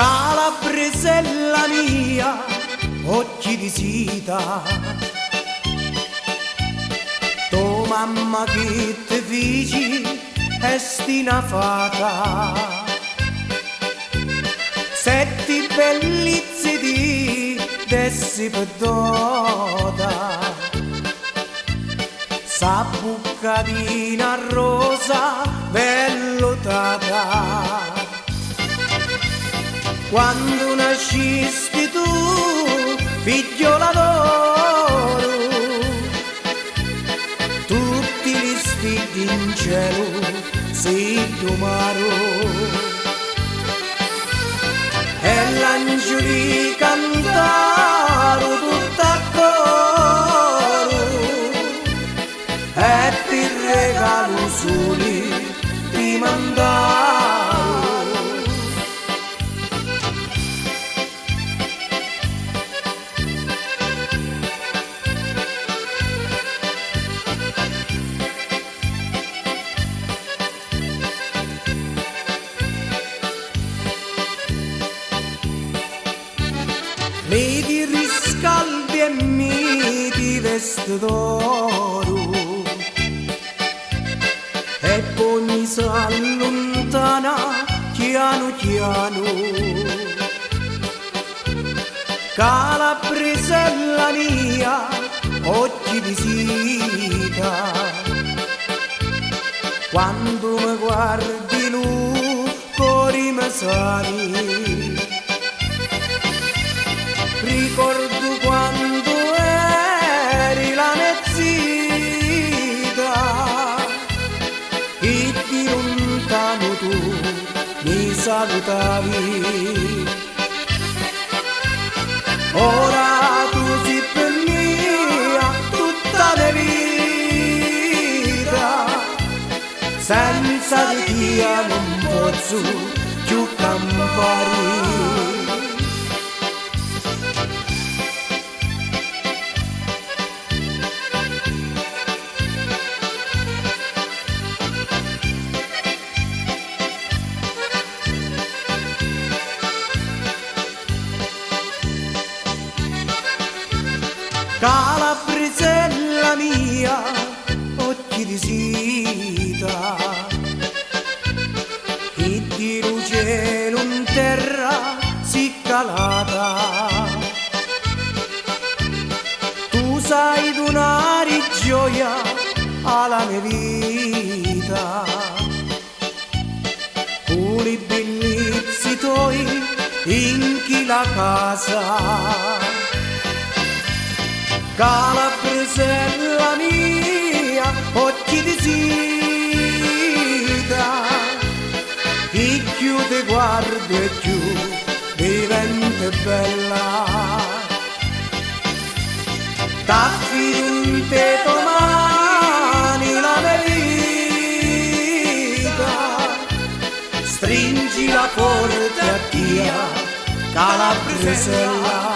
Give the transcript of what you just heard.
Calabresella mia, occhi di seta, tu mamma che ti feci è stina fata, sette bellezze di dessi pedota, sa buccatina rosa vellutata. Quando nascisti tu, figliola d'oro, tutti gli stili in cielo si domaro, e l'angeli cantaro tutto a coro, e ti regalo soli ti mandaro. Mi ti riscaldi e mi ti vesti d'oro, e poi mi si allontana piano piano. Calabresella mia, occhi di seta, quando mi guardi lu, cori mi sali. Ricordo quando eri la mezzita, e di lontano tu mi salutavi. Ora tu sei per mia tutta la vita, senza di te non posso più campare. Calabresella mia, occhi di seta, che di luce in terra si calata. Tu sai donare gioia alla mia vita, con i bellezzi tuoi in chi la casa. Calabresella mia, occhi di seta, che più ti guardo e più diventa bella. T'affido in te domani la mia vita, stringila forte a Dio, Calabresella.